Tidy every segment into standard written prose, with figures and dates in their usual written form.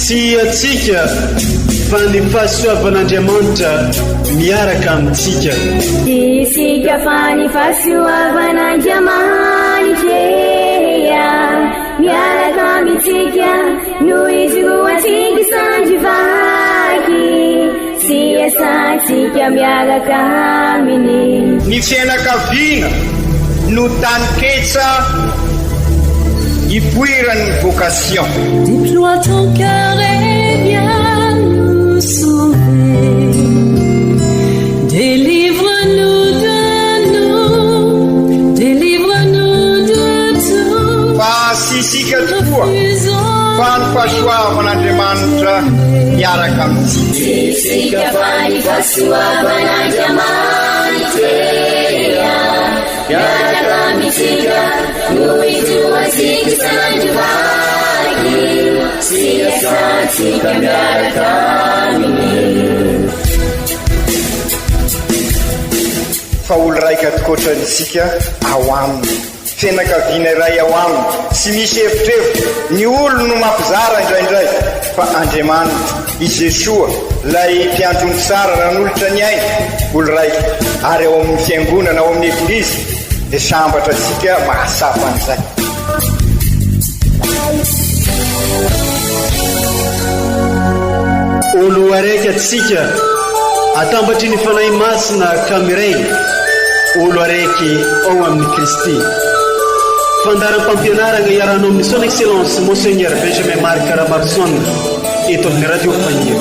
sy atsika fa ny fahasoavan'Andriamanitra miaraka amintsika. Isika fa ny fahasoavan'Andriamanitra miaraka amintsika noho izy roantsika sandrivaky sy asantsika miaraka aminy. Ny fianakaviana no taniketsa ipoiran'ny vocation. Déploie ton cœur et viens nous sauver. Délivre-nous de tout. Fa sisika tokoa fa ny fahasoavan'Andriamanitra miaraka amintsika. Sisika fa ny fahasoavan'Andriamanitra miaraka amintsika noho izy roantsika sandrivaky sy asantsika miaraka aminy. Fa olo raika atokotran'isika ao aminy, fianakaviana iray ao aminy, sy misy hevitrevitra ny olo no mampizara indraindray, fa Andriamanitra i Jesoa lay mpiandrony tsara ranolotra ny aina olo raika, ary ao amin'ny fiangonana ao amin'ny eglizy dia sambatra antsika mahasapa an'izay. Olo araiky atsika atambatry ny fanahy masina ka miray, olo araiky ao amin'ny Kristy. Fandaram-pampianarana iaranao amin'ny son excellence Monseigneur Benjamin Marc Caramarson eto amin'ny radio Fania.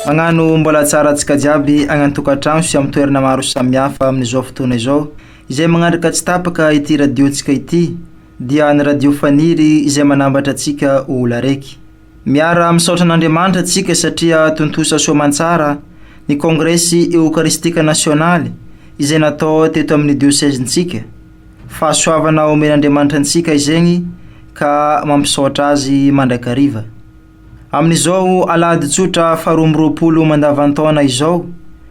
Magnano mbola tsara antsika jiaby agnan-tokantrano sy amin'ny toerana maro samihafa amin'izao fotoana izao, izay magnandraka tsy tapaka ity radiontsika ity dia ny radio Faniry izay manambatra antsika olo araiky. Miara misaotra an'Andriamanitra antsika satria tontosa soamantsara ny kongresy eukaristika nasionaly izay natao teto amin'ny diosezintsika. Fahasoavana omen'Andriamanitra antsika izegny ka mampisaotra azy mandrakariva. Amin'izao alady tsotra faharoa-roapolo mandavantaona izao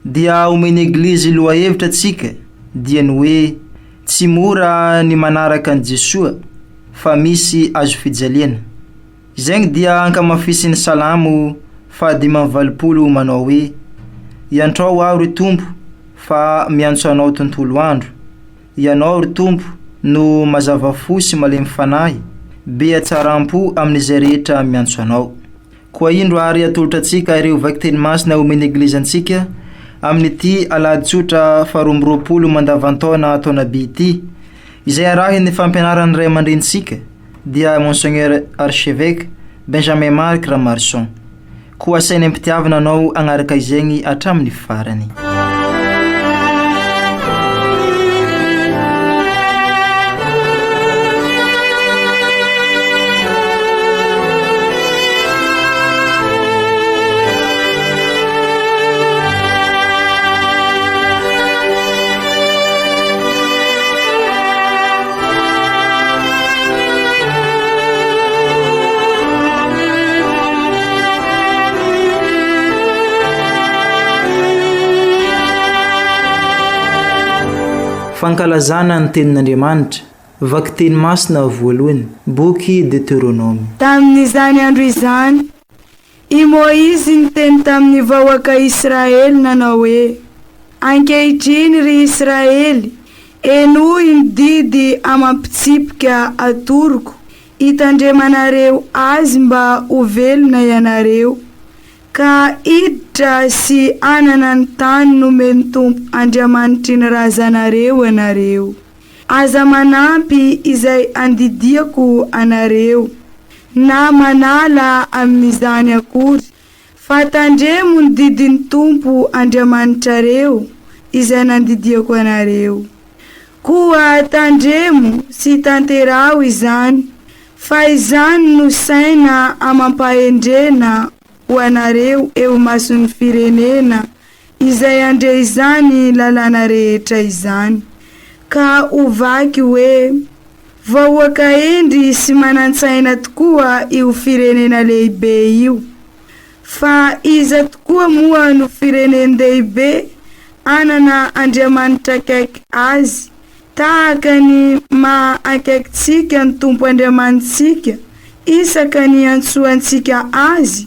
dia omeny eglizy loha hevitra antsika dia ny hoe tsy mora ny manaraka an Jesoa fa misy azo fijaliana. Izegny dia ankamafisin'ny Salamo 5:20 manao hoe iantrao aho ry Tompo fa miantso anao tontolo andro, ianao ry Tompo no mazava fo sy malemy fanahy, be atsaram-po amin'izay rehetra miantso anao. Koa indro ary atolotra antsika ireo vaky teny masina omeny eglizy antsika amin'ity alady tsotra faharoa-roapolo mandavantaona taona B ity, izay arahiny fampianaran'ny ray aman-drenitsika dia Monseigneur Archevêque Benjamin Marc Caramarson. Koa sainy ampitiavana anao agnaraka izegny hatramin'ny farany. Fankalazana ny tenin'Andriamanitra, vaky teny masina voalohany, boky Deutéronome. Tamin'izany andro izany, i Moizy niteny tamin'ny vahoaka Israely nanao hoe: ankehitriny ry Israely, enohy ny didy amampitsipika atoroko, hitandremanareo azy mba ho velona ianareo. Ka iditra sy anana ny tany nomeny Tompo Andriamanitry ny razanareo anareo. Aza manampy izay andidiako anareo, na manala amin'izany akory, fa tandremo ny didin'ny Tompo Andriamanitrareo izay nandidiako anareo. Koa tandremo sy tanterao izany, fa izany no saina amampahendrena ho anareo eo mason'ny firenena izay andre izany lalana rehetra izany. Ka ho vaky hoe: vahoaka endry sy manan-tsaina tokoa io firenena lehibe io, fa iza tokoa moa no firenendehibe anana Andriamanitra akaiky azy, tahaka ny maha-akaikitsika ny Tompo Andriamanitsika isaka ny antsoantsika azy,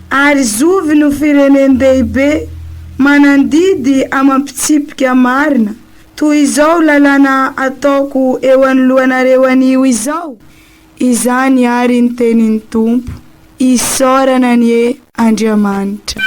ary zovy no firenendehibe manandidy amampitsipika marina toy izao lalana ataoko eo anoloanareo anio izao. Izany ary ny tenin'ny Tompo, isaorana ny Andriamanitra.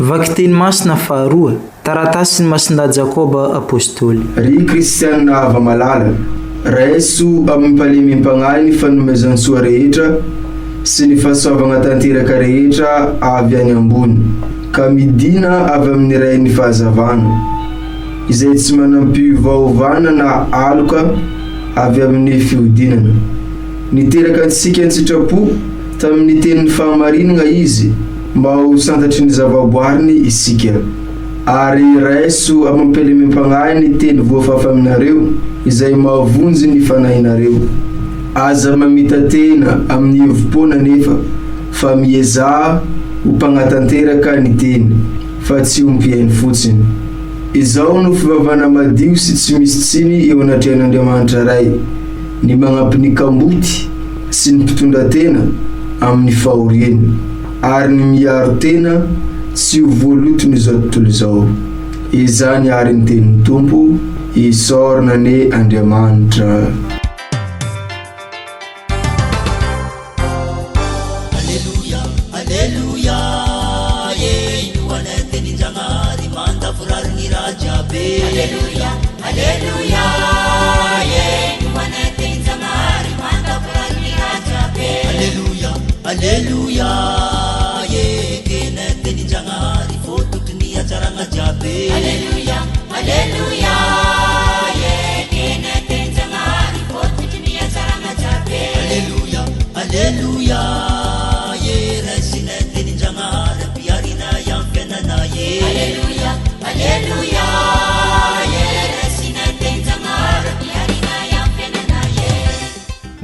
Vakiteny masina faharoa, taratasy ny masinda Jakoba apôstôly. Ry kristianina ava malala, raiso amin'ny mpalemim-pagnahy ny fanomezan-tsoa rehetra sy ny fahasoavagna tanteraka rehetra avy any ambony, ka midina avy amin'ny ray ny fahazavana, izay tsy manampy vaovana na aloka avy amin'ny fihodinana. Niteraka antsika ny sitrapo tamin'ny tenin'ny fahamarinana izy, mba ho santatry ny zavaboariny isika, ary raiso amin'ny mpalemim-pagnahy ny teny voafafa aminareo izay mahavonjy ny fanahinareo. Aza mamita tena amin'ny hevim-pona nefa, fa miezà ho mpagnatanteraka ny teny, fa tsy ho mpiainy fotsiny. Izao no fivavana madio sy tsy misy tsiny eo anatrehan'Andriamanitra ray, ny magnampy ny kamboty sy ny mpitondra tena amin'ny fahoriany, ary ny miaro tena tsy ho voalotony izao tontolo izao. Izany ary ny tenin'ny Tompo, isaorana ny Andriamanitra.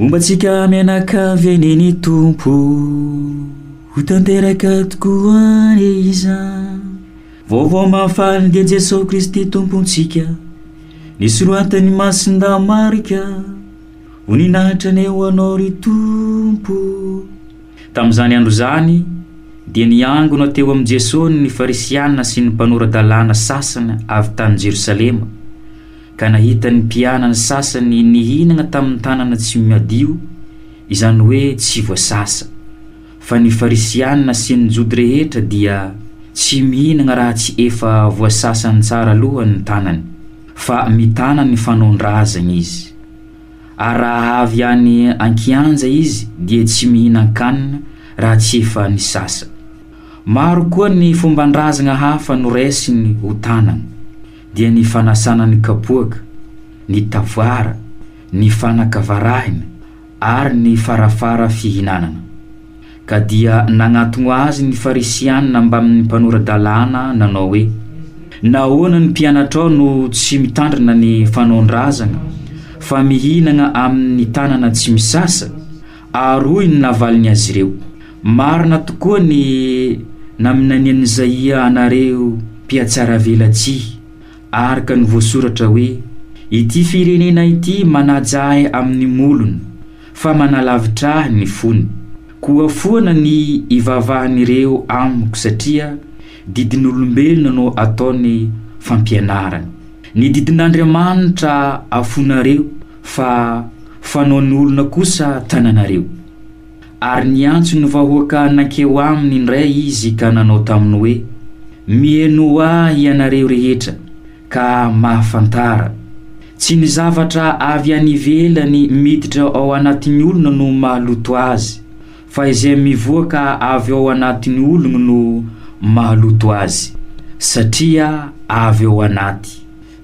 Ombatsika mianakavy eneny Tompo, ho tanteraka tokoa ny iza. Vaovao mahafaly dia Jesosy Kristy Tompontsika, nisorohatany masinda marika, ho ninahitra ny ho anao ry Tompo. Tamin'izany andro zany dia niangona teo amin'i Jesosy ny farisianina sy ny mpanora-dalàna sasany avy tany Jerosalema, ka nahita ny mpianany sasany nihinagna tamin'ny tanana tsy miadio, izany hoe tsy voasasa. Fa ny farisianina sy ny jody rehetra dia tsy mihinagna raha tsy efa voasasany tsara aloha ny tanany, fa mitana ny fanaondrazana izy. Ary raha avy any ankianja izy dia tsy mihinan-kanina raha tsy efa ny sasa. Maro koa ny fombandrazana hafa noraisiny ho tanana, dia ny fanasana ny kapoaka, ny tavoara, ny fanakavarahina ary ny farafara fihinanana. Ka dia nagnatogno azy ny farisianina mba amin'ny mpanoradalàna nanao hoe, nahoana ny mpianatrao no tsy mitandrina ny fanaondrazana fa mihinana amin'ny tanana tsy misasa? Ary hoy ny navaliny azy ireo, marina tokoa ny naminanian'i Isaia anareo mpiatsara velatsihy, araka ny voasoratra hoe, ity firenena ity manajahy amin'ny molony fa manalavitra ny fony. Koa foana ny ivavahan'ireo amiko satria didin'olombelona no ataony fampianarana. Ny didin'Andriamanitra afonareo fa fanaon'ny olona kosa tananareo. Ary niantso ny vahoaka nankeo aminy indray izy ka nanao taminy hoe, mihaino ahy ianareo rehetra ka mahafantara. Tsy ny zavatra avy any ivelany miditra ao anatin'ny olona no mahaloto azy, fa izay mivoaka avy ao anatin'ny olona no mahaloto azy. Satria avy ao anaty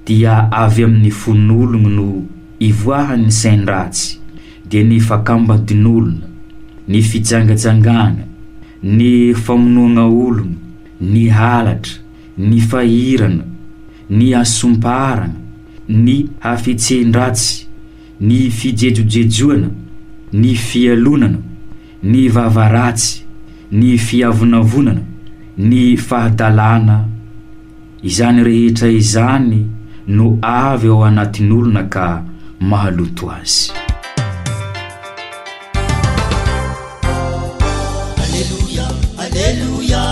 dia avy amin'ny fon'olona no ivoahan'ny sain-dratsy, dia ny fakambadin'olona, ny fijangajangana, ny famonoana olona, ny halatra, ny fahirana, ny asomparana, ny hafetsen-dratsy, ny fijejojejoana, ny fialonana, ny vavaratsy, ny fiavonavonana, ny fahadalana. Izany rehetra izany no avy ao anatin'olona ka mahaloto azy. Alleluia, alleluia,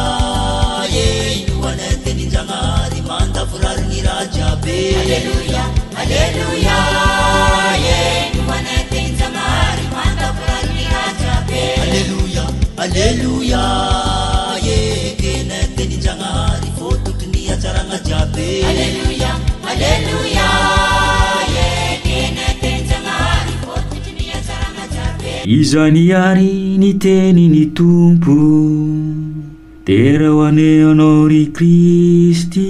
ino anateny Ndragnahary mandavolarin'ny raha jiaby. Alleluia, alleluia, ino anateny Ndragnahary mandavolarin'ny raha jiaby. Alleluia, alleluia, kenateny Ndragnahary fototony atsaragna jiaby. Alleluia, alleluia, kenateny Ndragnahary fototony atsaragna jiaby. Izany ary ny teny ny Tompo, tera ho aneanao ry Kristy.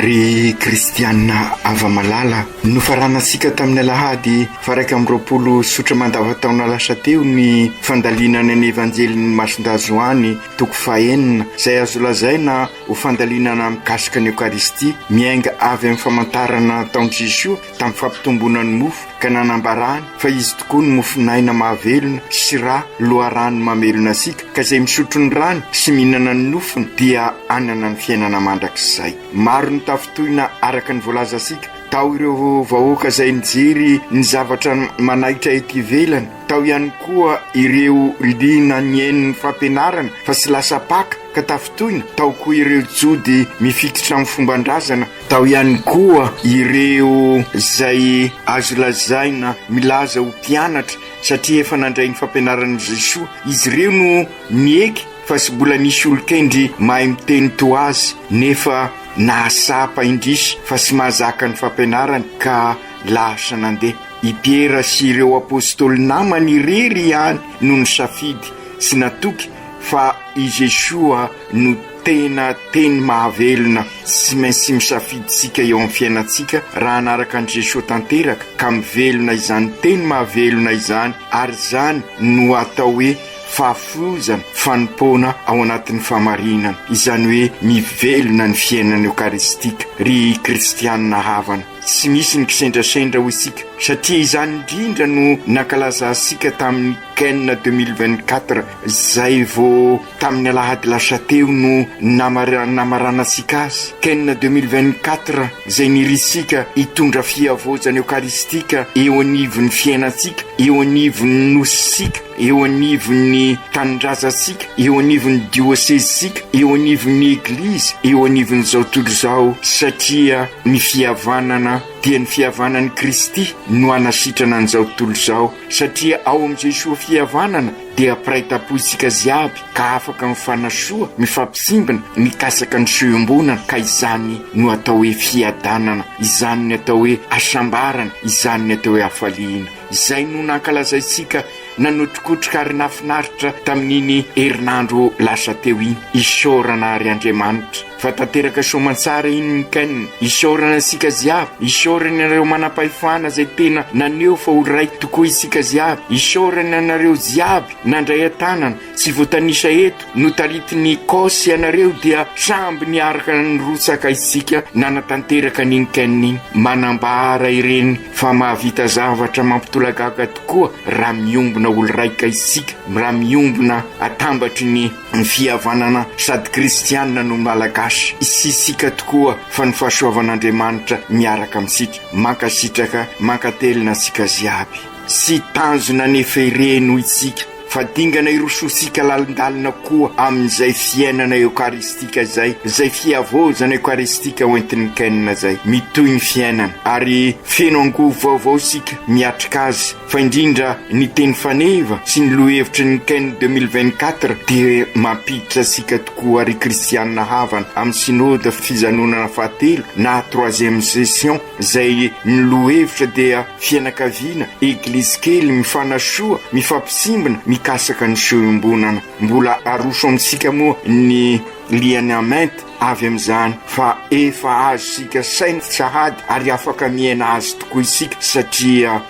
Ry kristianina ava-malala, nofaranasika tamin'ny alahady faraika amin'ny 20 sotra mandavataona lasa teo ny fandalinana ny evanjelin'ny Masondazo Joany toko 9 izay azo lazaina ho fandalinana mikasika ny Eukaristia, miainga avy amin'ny famantarana taon'i Jesosy tamin'ny fampitomboana ny mofo ka nanambarany fa izy tokoa ny mofonaina mahavelona sy rà loharano mamelona asika, ka izay misotro ny rano sy mihinana ny nofony dia anana ny fiainana mandrakizay. Maro ny tafitoina araka ny voalaza asika, tao ireo vahoaka izay nijery ny zavatra manaitra ety ivelany, tao ihany koa ireo liana ny fampianarana fa sy lasa paka ka tafitoina, tao koa ireo jody mifikitra amin'ny fombandrazana, tao ihany koa ireo izay azo lazaina milaza ho mpianatra satria efa nandray ny fampianaran'i Jesosy. Izy ireo no nieky fa sy mbola nisy olon-kendry mahay miteny to azy, nefa nahasapa indrisy fa sy mahazaka ny fampianarany ka lasa nandeha. I Piera sy ireo apôstôly namany irery ihany no ny safidy sy natoky fa i Jesosy no tena teny mahavelona sy maintsy misafiditsika eo amin'ny fiainantsika raha anaraka an' Jesosy tanteraka ka mivelona izany teny mahavelona izany, ary izany no atao hoe fahafozana, fanompona ao anatin'ny famarinana, izany hoe mivelona ny fiainana eukaristika. Ry kristianina havana, tsy misy ny kisendrasendra ho isika satria izany indrindra no nankalaza asika tamin'ny Cannes 2024 zay vo tamin'ny alahady lasa teo no namarana asika azy. Cannes 2024 zay nirisika hitondra fiavozana eukaristika eo anivon'ny fiainatsika, eo anivon'ny nositsika, eo anivon'ny tanindrazasika, eo anivon'ny diosezisika, eo anivon'ny eglizy, eo anivon'izao tontolo izao, satria ny fihavanana dia ny fihavanan'i Kristy no anasitrana an'izao tontolo izao, satria ao amin'izay soa fihavanana dia praitapo isika ziaby ka afaka mifanasoa, mifampisimbana, mikasaka ny soembonana, ka izany no atao hoe fiadanana, izany no atao hoe asambarana, izany no atao hoe hafaliana. Izay no nankalazaisika nanotrikotrika ary nafinaritra tamin'iny herinandro lasa teo iny, isorana ary Andriamanitra. Fa tanteraka soamantsara iny ny Cannes, isorana isika ziaby, isorana nareo manam-pahefana zay tena naneho fa olo raiky tokoa isika ziaby, isorana nareo ziaby nandray an-tanana sy voatanisa eto no taritiny kosy anareo dia samby niaraka nyrosaka isika nanatanteraka n'iny Cannes iny, manambara ireny fa mahavita zavatra mampitolagaga tokoa raha miombona olo raika isika, raha miombona atambatry ny fihavanana sady kristianina no malagasy. Isisika tokoa fa ny fahasoavan'Andriamanitra miaraka amintsika, mankasitraka mankatelina sika ziaby, sy tanjona nefa ireno isika fa dingana irososika lalindalina koa amin'izay fiainana eukaristika zay, zay fiavozana eukaristika hoentin'ny Cannes zay, mitoy ny fiainana ary feno angovo vaovao sika miatrika azy. Fa indrindra ny teny faneva sy ny lohevitry ny Cannes 2024 dia mampiditra sika tokoa ary kristianina havana amin'ny synode fizanonana fahatelo na 3e session, zay ny lohevitra dia fianakaviana, eglizy kely mifanasoa, mifampisimbana, mikasaka ny soembonana. Mbola aroso amintsika moa ny lianamenta avy amin'izany fa efa azo sika saina sahady ary afaka miaina azy tokoa isika, satria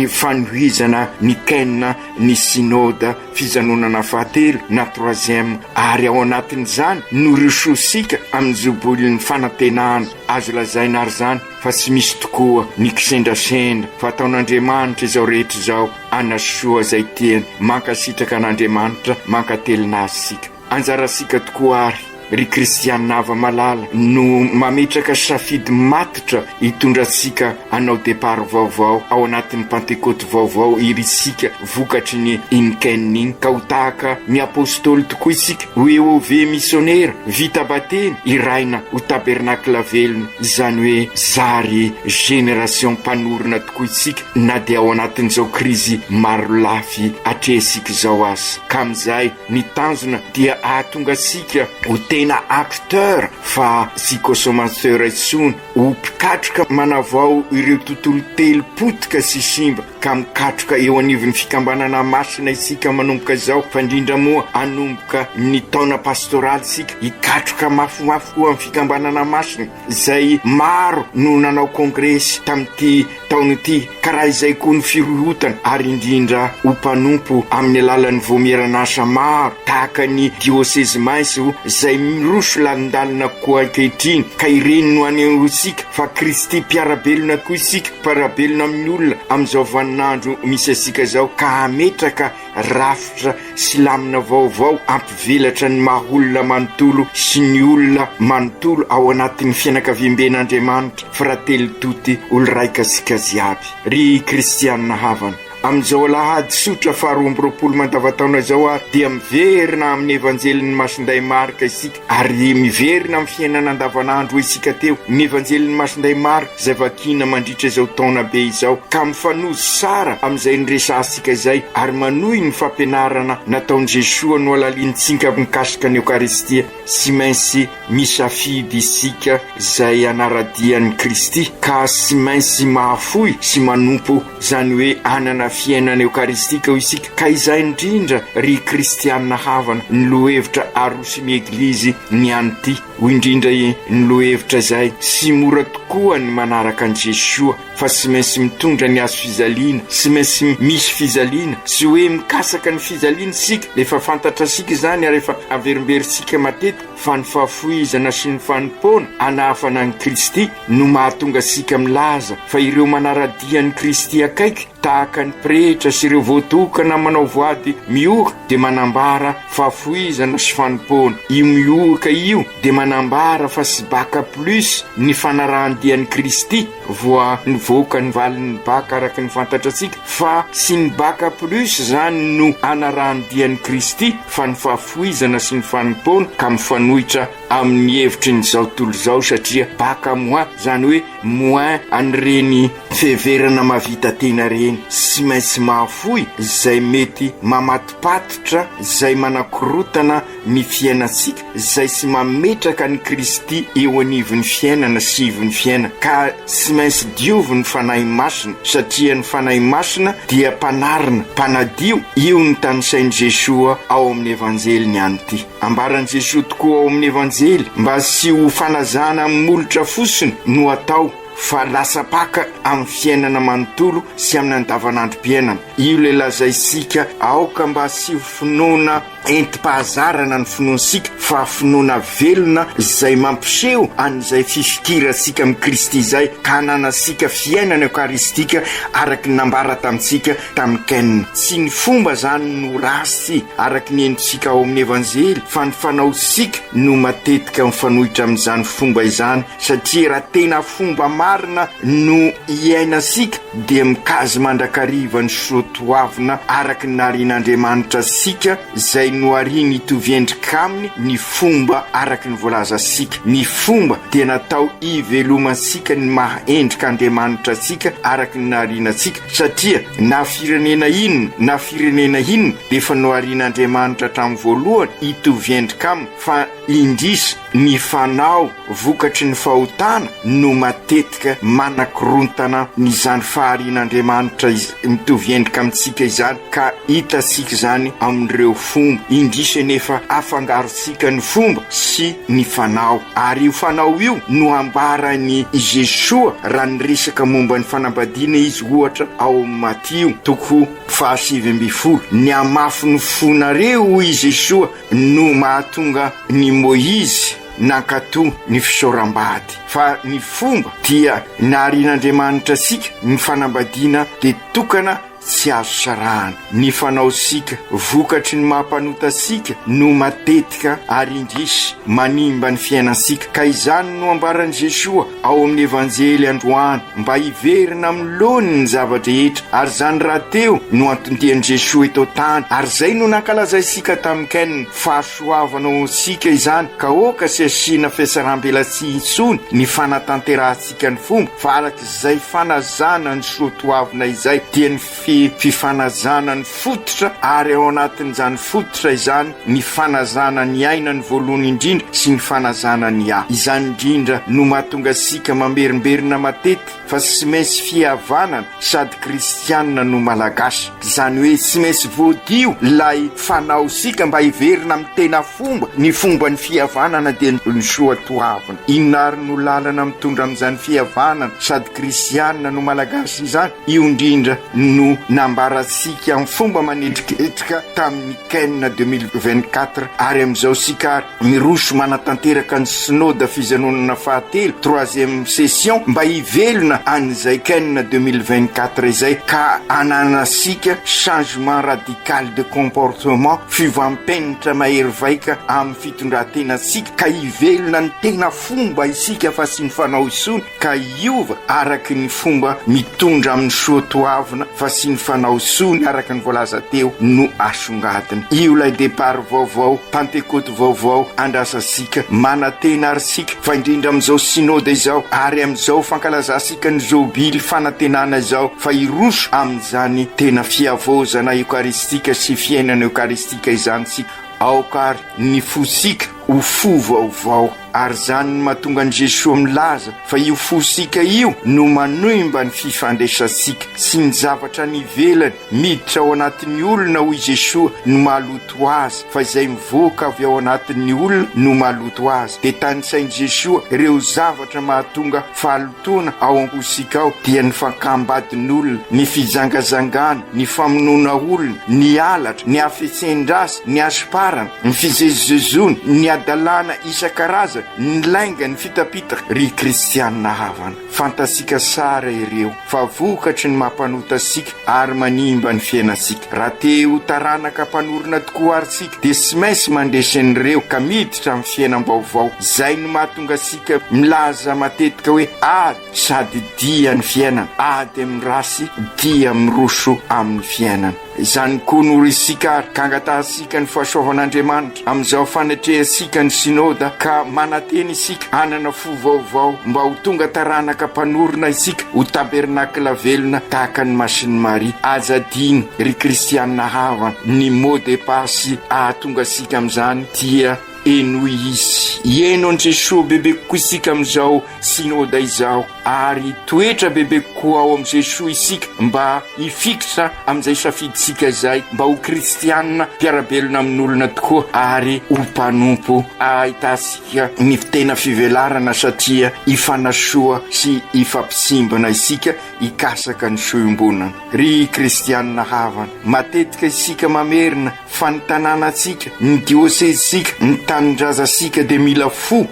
fanohizana ny Cannes ny synode fizanonana fahatelo na 3e ary ao anatin'izany no rososika amin'ny zobolin'ny fanantenana. Azo lazaina ary zany fa tsy misy tokoa ny kisendrasendra fa ataon'Andriamanitra izao rehetra izao anasoa zay tiany, mankasitraka an'Andriamanitra mankatelina azy sika. Anjarasika tokoa ary ry kristianina ava malala no mametraka safidy matitra hitondratsika hanao depart vaovao ao anatin'ny pentecote vaovao irisika vokatry ny iny Cannes iny, ka ho tahaka ny apôstôly tokoa isika, hoe ove missionnaire vita bateny iraina ho tabernakla velona, izany hoe zary génération mpanorona tokoa isika na dia ao anatin'izao krizy maro lafy atresika izao azy. Ka amin'izay ny tanjona dia ahatonga sika ho tena acteur fa psychosomateur itsony, ho pikatroka manavao ireo tontolo telopotika sy simba, ka mikatroka eo anivon'ny fikambanana masina isika manomboka zao, fa indrindra moa anomboka ny taona pastoraly sika hikatroka mafimafy koa amin'ny fikambanana masina zay maro no nanao kongresy tamin'ity taona ity, karaha izay koa ny firohotana ary indrindra ho mpanompo amin'ny alalan'ny voamiranasa maro tahaka ny dioseze maintso zay miroso lalindalina koa ankehitriny, ka ireny no aneho isika fa Kristy mpiarabelona koa isika, mpiarabelona amin'ny olona amin'izao vaninandro misy asika zao, ka hametraka rafitra sy lamina vaovao ampivelatra ny maha-olona manontolo sy ny olona manontolo ao anatin'ny fianakaviamben'Andriamanitra. Frately tuti olo raika sika ziaby ry kristianina havana amin'izao alahady sotra faharoa amby roapolo mandavataona zao ary dia miverina amin'ny evanjelin'ny Masinday Marka isika, ary miverina amin'ny fiainana andavanandro isika teo ny evanjelin'ny Masinday Marka zay vakina mandritra izao taona be izao, ka mifanozy sara amin'izay niresasika izay ary manohy ny fampianarana nataon'i Jesosy no alalintsika mikasika ny Eukaristia, sy maintsy misafidy isika zay anaradian'ny Kristy, ka sy maintsy mahafoy sy manompo, zany hoe anana fiainana eukaristika ho isika. Ka izay indrindra ry kristianina havana ny lohevitra arosiny eglizy ny anyty ho indrindra ny lohevitra zay sy mora tokoa ny manaraka an Jesoa fa sy maintsy mitondra ny azo fizaliana, sy maintsy misy fizaliana, sy hoe mikasaka ny fizaliana sika. Efa fantatra sika zany ary efa averimberisika matetika fa ny fahafoizana sy ny fanimpona anafana ny Kristy no mahatonga sika milaza fa ireo manaradia ny Kristy akaiky tahaka ny pretra sy ireo voatokana manao voady mioka de manambara fahafoizana sy fanimpona. Io mioka io de manambara fa sy baka plus ny fanarahandian'ny Kristy voa nivoaka ny valin'ny baka araka ny fantatratsika fa sy ny baka plus zany no anarahandian'ny Kristy fa ny fahafoizana sy ny fanimpona ka mifanohitra amin'ny hevitry ny zao tontolo zao satria baka moi zany hoe moins an'ireny feverana mavita tena reny sy maintsy mahafoy zay mety mamatopatotra zay manakorotana ny fiainatsika zay sy mametraka ny Kristy eo anivon'ny fiainana sy ivon'ny fiainana ka sy maintsy diovy ny fanahy masina satria ny fanahy masina dia mpanarina mpanadio. Io ny tanisain'i Jesoa ao amin'ny evanjely anyty. Ambaran'i Jesoa tokoa ao amin'ny evanjely mba sy ho fanazana amin'ny molotra fosiny no atao fa lasa paka amin'ny fiainana manontolo sy amin'ny andavanandrom-piainana. Io le lazaisika aoka mba sy ho finoana enti-pahazarana ny finoansika fa finoana velona zay mampiseho an'izay fifikirasika amin'ny Kristy zay ka ananasika fiainana eukaristika araky nambara tamintsika tamin'ny Kenina. Tsy ny fomba zany no rasy araky ny endritsika ao amin'ny evanjely fa ny fanaosika no matetika mifanohitra amin'izany fomba izany satria raha tena fomba marina no iainasika dia mikazy mandrakariva ny soatoavina araky ny narian'Andriamanitra sika zay no ariny itoviendrika aminy ny fomba araky ny voalaza sika. Ny fomba dia natao ivelomansika ny mahaendrika Andriamanitra sika araky ny narianatsika satria na firenena inona dia efa no arian'Andriamanitra tamin'ny voalohany itoviendrika aminy fa indrisy ny fanao vokatry ny fahotana no matetika manakorontana ny zany faharian'Andriamanitra mitovy endrika amintsika izany ka hitasika zany amin'ireo fomba indrisy nefa afangarosika ny fomba sy ny fanao ary io fanao io no ambarany Jesoa raha ny resaka momba ny fanambadiana izy ohatra ao Matio 7:20 ny amafy ny fonareo i Jesoa no mahatonga ny Moizy nankato ny fisorambady fa ny fomba dia narian'Andriamanitra sika ny fanambadiana de tokana tsy azo sarahana. Ny fanaosika vokatry ny mampanota sika no matetika ary indrisy manimba ny fiainansika ka izany no ambaran'i Jesoa ao amin'ny evanjely androany mba hiverina amin'ny lony ny zavatra rehetra ary zany raha teo no antondian'i Jesoa eto tany ary zay no nankalazaisika tamin'ny Kenina fahasoavana sika izany ka oka sy asina fiasaram-belatsihy intsony ny fanatanterahasika ny fomba fa araky izay fanazana ny soatoavina izay dia ny fifanazana ny fototra ary ao anatin'izany fototra izany ny fanazana ny aina ny voalohany indrindra sy ny fanazana ny izany indrindra no mahatonga sika mamerimberina matetika fa sy maintsy fihavanana sady kristianina no malagasy zany hoe sy maintsy voadio lay fanao sika mba hiverina amin'ny tena fomba ny fomba ny fihavanana dia ny soatoavina. Inona ary no lalana mitondra amin'izany fihavanana sady kristianina no malagasy izany io indrindra no nambarasika amin'ny fomba manendriketrika tamin'ny Kenina 2024 ary amin'izao sika miroso manatanteraka ny synode fijanonana fahatelo 3e session mba hivelona an'izay Kenina 2024 izay ka ananasika changement radical de comportement fivampenitra mahery vaika amin'ny fitondrantenasika ka hivelona ny tena fomba isika fa sy ny fanao isony ka iova araky ny fomba mitondra amin'ny soatoavina fa sy ny fanao sony araky ny voalaza teo no asongadina. Io lay départ vaovao Pentecote vaovao andrasasika manatena ary sika fa indrindra amin'izao synode izao ary amin'izao fankalazasika ny jobily fanantenana izao fa iroso amin'izany tena fiavozana eukaristika sy fiainana eukaristika izany sika aokary ny fosika ho fo vaovao ary zany no mahatonga an' Jesosy milaza fa io fosika io no manoimba ny fifandraisantsika sy ny zavatra nivelany miditra ao anatin'ny olona hoy Jesosy no mahaloto azy fa izay mivoaka avy ao anatin'ny olona no mahaloto azy. De tanisain'i Jesosy ireo zavatra mahatonga fahalotona ao am-posika ao dia ny fakambadin'olona, ny fizangazangana, ny famonoana olona, ny alatra, ny afetsen-drasy, ny asiparana, ny fizezizezony, ny adalana isan-karazany, ny lainga, ny fitapitaka. Ry kristianina havana, fantasika sara ireo fa vokatry ny mampanotasika ary manimba ny fiainasika. Raha te ho taranaka mpanorona tokoa aritsika dia tsy maintsy mandesan'ireo ka miditra amin'ny fiainam-baovao. Zay no mahatonga sika milaza matetika hoe ady sady dia ny fiainana, ady amin'ny rasy dia miroso amin'ny fiainana. Izany koa no isika ka angatasika ny fahasoavan'Andriamanitra amin'izao fanatrehantsika ny sinôda ka manateny isika hanana fo vaovao mba ho tonga taranaka mpanorona isika ho tabernakla velona tahaka ny Masin'i Maria. Azadiny ry kristianina havana, ny mot de passe ahatonga sika amin'izany dia enoy izy. Ieno an' Jesosy bebe kokoa isika amin'izao sinôda izao ary toetra bebe kokoa ao am' Jesosy isika mba hifikitra amin'izay safiditsika izay mba ho kristianina mpiarabelona amin'olona tokoa ary ho mpanompo ahitasika ny tena fivelarana satria ifanasoa sy ifampisimbana isika hikasaka ny soiombonana. Ry kristianina havana, matetika isika mamerina fa ny tanànatsika, ny diosezitsika, ny tanindrazasika dia mila fo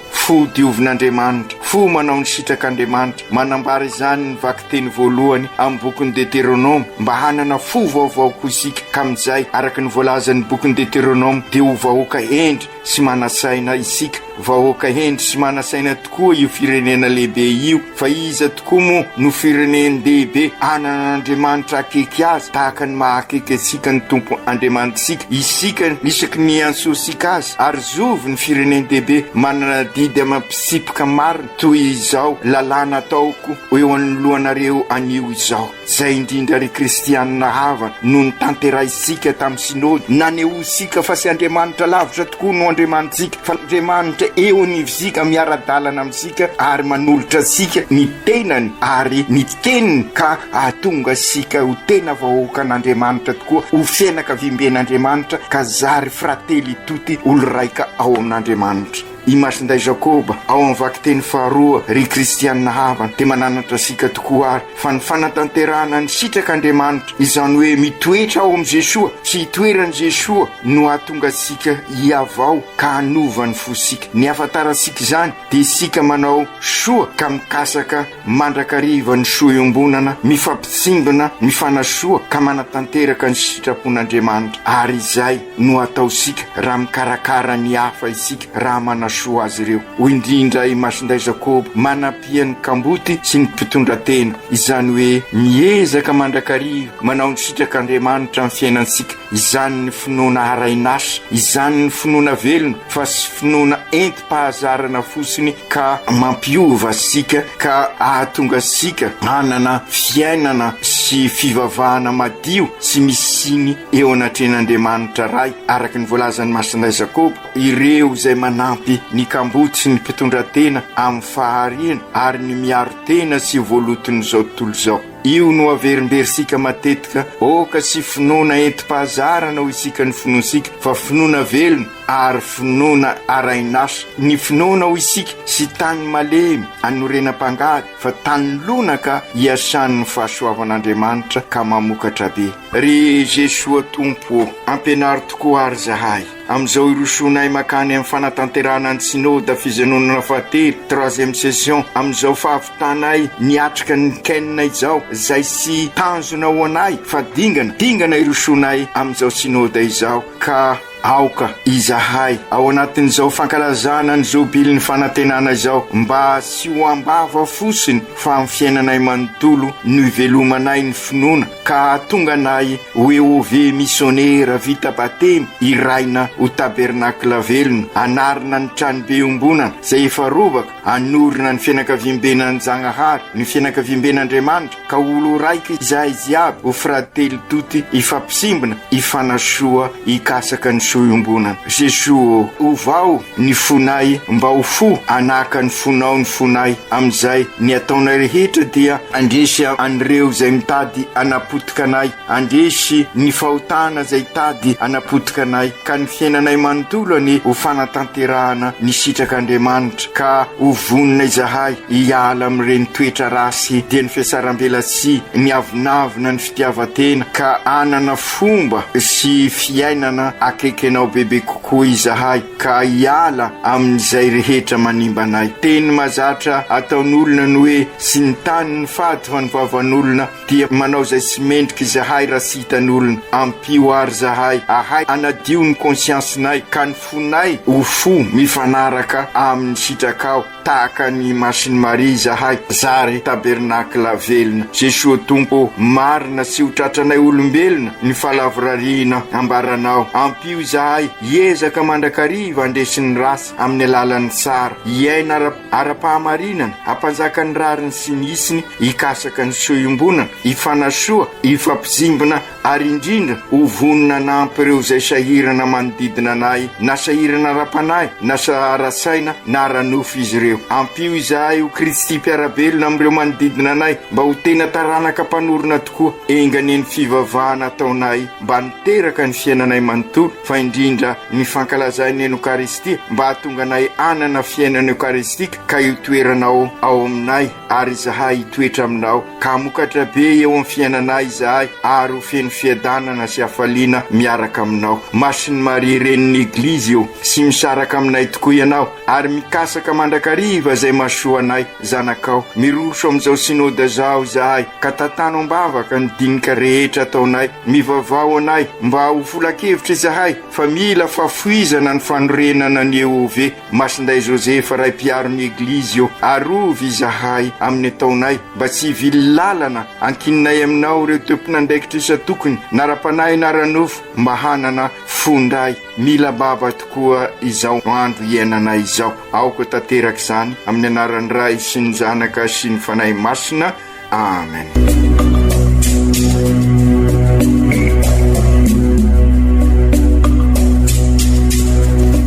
diovin'Andriamanitra, fo manao ny sitrak'Andriamanitra. Manambara izany ny vaky teny voalohany amin'ny bokin'ny Deutéronome mba hanana fo vaovao koa isika ka amin'izay araka ny voalazan'ny bokin'ny Deutéronome dia ho vahoaka endry sy manasaina isika, vahoaka endry sy manasaina tokoa io firenena lehibe io, fa iza tokoa moa no firenena lehibe anan'Andriamanitra akaiky azy tahaka ny mahakaiky asika ny tompo Andriamanitsika. Isika isaky ny ansosika azy ary zovy ny firenena lehibe manana didy amampisipika marina toy izao lalàna ataoko eo anoloanareo anio izao. Zay indrindra ry kristianina havana no ny tanterahisika tamin'ny sinôdy naneho isika fa sy Andriamanitra lavitra tokoa no Andriamanitsika fa Andriamanitra eo anivosika miara-dalana amintsika ary manolotra sika ny tenany ary ny teniny ka ahatonga sika ho tena vahoaka an'Andriamanitra tokoa, ho fianakavimben'Andriamanitra ka zary frately tuty olo raika ao amin'Andriamanitra. I masinday Jakoba ao amin'ny vaky teny faharoa ry kristianina havana dia mananatra sika tokoa ary fa ny fanatanterahana ny sitrak'Andriamanitra izany hoe mitoetra ao amin'ny Jesosy sy hitoeran'i Jesosy no ahatonga sika hiavao ka hanova ny fosika. Ny ahafantarasika izany dia sika manao soa ka mikasaka mandrakariva ny soiombonana, mifampitsimbana, mifanasoa ka manatanteraka ny sitrapon'Andriamanitra. Ary izay no atao sika raha mikarakara ny hafa isika raha manasoa azy ireo. Ho indrindra i masinday Jakoba manampiany kamboty sy ny mpitondratena, izany hoe miezaka mandrakariva manao ny sitrak'Andriamanitra amin'ny fiainansika. Izany ny finoana arainasa, izany ny finoana velona fa sy finoana enti-pahazarana fosiny ka mampiova sika ka ahatonga sika hanana fiainana sy fivavahana madio sy misiny eo anatren'Andriamanitra ray araka ny voalazan'ny masinday Jakoba. Ireo izay manampy ny kamboty sy ny mpitondratena amin'ny fahariana ary ny miaro tena sy voaloton'izao tontolo izao. Io no averimberisika matetika oka sy finoana enti-pahazarana ho isika ny finoansika fa finoana velona ary finoana arainasa. Ny finoana ho isika sy tany malemy anorenam-pangady fa tany lonaka hiasan'ny fahasoavan'Andriamanitra ka mamokatra be. Ry Jesosy tompo ampianary tokoa ary zahay amin'izao irosonay makany amin'ny fanatanterahana ny sinôda fijanonana fahatelo 3e session amin'izao fahavitanay niatrika ny kenina izao zay sy tanjona ho anay fa dingana irosonay amin'izao sinôda izao ka aoka izahay ao anatin'izao fankalazana ny zobilin'ny fanantenana izao mba sy ho ambava fosiny fa amin'ny fiainanay manontolo no ivelomanay ny finoana ka tonga anay ho eove missionnaire vita batemy iraina ho tabernakla velona anarina ny tranobe ombonana zay efa robaka anorina ny fianakavimbenan'ny Zagnahary ny fianakavimben'Andriamanitra ka olo raika izahay ziaby ho frately tuty ifampisimbana ifanasoa ikasaka ny soiombonana. Jesosy ovao ny fonay mba ho fo anaka ny fonao ny fonay. Amin'izay ny ataonay rehetra dia andresy an'ireo izay mitady anapotika anay, andresy ny fahotana izay tady anapotika anay, ka ny fiainanay manontolany ho fanatanterahana ny sitrak'Andriamanitra, ka ho voninay zahay hiala amin'ireny toetra rasy dia ny fiasaram-belasy, ny avinavina, ny fitiavatena, ka anana fomba sy fiainana akaiky anao bebe kokoa izahay, ka hiala amin'izay rehetra manimba anay. Teny mazatra ataon'olona ny hoe sy ny tany ny fady fa ny vavan'olona dia manao izay sy mendrika izahay raha sy hitan'olona. Ampio ary zahay ahay anadio ny konsiansinay, ka ny fonay ho fo mifanaraka amin'ny sitrakao tahaka ny Masiny Maria zahay zary tabernakla velona. Jesosy Tompo marina sy ho tratranay olombelona ny falavorariana ambaranao. Ampio zahay hiezaka mandrakariva andesiny rasy amin'ny alalan'ny tsara, hiaina ara-pahamarinana, hampanjaka ny rariny sy ny isiny, hikasaka ny soiombonana, hifanasoa, hifampizimbona, ary indrindra ho vonina nampy ireo izay sahirana manodidina anay, na sahirana ara-panahy, na ara-saina, na ara-nofo izy ireo. Ampio izahay ho Kristy mpiarabelona amin'ireo manodidina anay, mba ho tena taranaka mpanorona tokoa engany ny fivavahana ataonay, mba niteraka ny fiainanay manontolo, fa indrindra ny fankalazay ny Eukaristia, mba hahatonga anay anana fiainana eukaristika, ka itoeranao ao aminay, ary zahay hitoetra aminao, ka mokatra be eo amin'ny fiainanay izahay, ary ho feno fiadanana sy hafaliana miaraka aminao. Masiny Maria renin'ny Eglizy io sy misaraka aminay tokoa ianao, ary mikasaka mandrakariva izay mahasoa anay zanakao. Miroso amin'izao sinôda zao zahay, ka tatano ambavaka ny dinika rehetra ataonay, mivavao anay mba ho folakevitra izahay, fa mila fafoizana ny fanorenana ny Ehove. Masinday Josefa ray mpiaron'ny Eglizy io, arovy izahay amin'ny ataonay, mba tsy hivily lalana ankininay aminao ireo tompon'andraikitra isa-tokony, nara-panahy nara-nofo, mba hanana fondray. Mila baba tokoa izao andro iainanay izao. Aoka tanteraka izany amin'ny anaran'ny Ray sy ny Zanaka sy ny Fanahy Masina. Amen.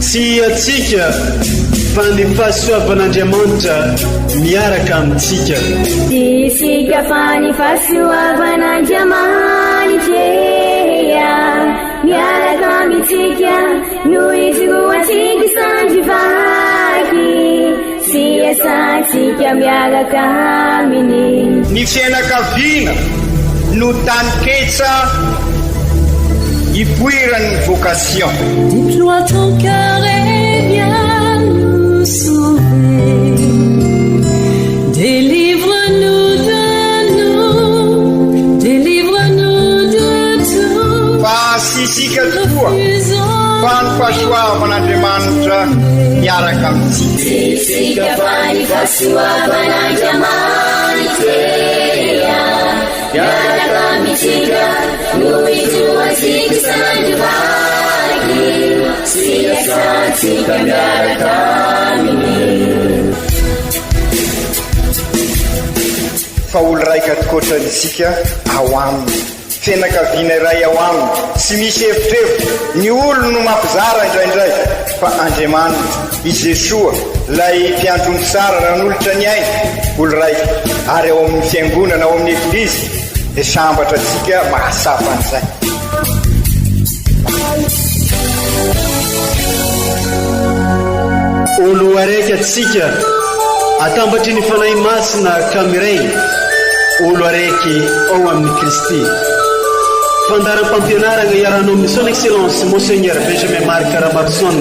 Sy atsika fa ny fahasoavan'Andriamanitra miaraka amintsika. Isika fa ny fahasoavan'Andriamanitra miaraka amintsika, noho izy roa tsika sandrivaky, sy asantsika miaraka aminy. Ny fianakaviana no taniketsa ipoiran'ny vocation. Déploie ton cœur et viens nous sauver. Délivre-nous de nous, délivre-nous de tout. Fa sisika tokoa fa ny fahasoavan'Andriamanitra miaraka amintsika. Sisika fa ny fahasoavan'Andriamanitra miaraka amintsika, noho izy roa tsika sandrivaky, sy asantsika miaraka aminy. Fa olo raika atikoatran'isika ao aminy, fianakaviana iray ao aminy, sy misy hevitrevo. Ny olo no mampizara indraindray, fa Andriamanitra i Jesosy lay mpiandrony tsara raha n'olotra ny aina, olo raika, ary ao amin'ny fiangonana, ao amin'ny Eglizy, dia sambatra antsika mahasapa an'izay. Olo araiky atsika atambatry ny fanahy masina kamiray, olo araiky ao amin'ny Kristy. Fandaram-pampianarana iaranao amin'ny son excellence Monseigneur Benjamin Marc Ramarsson.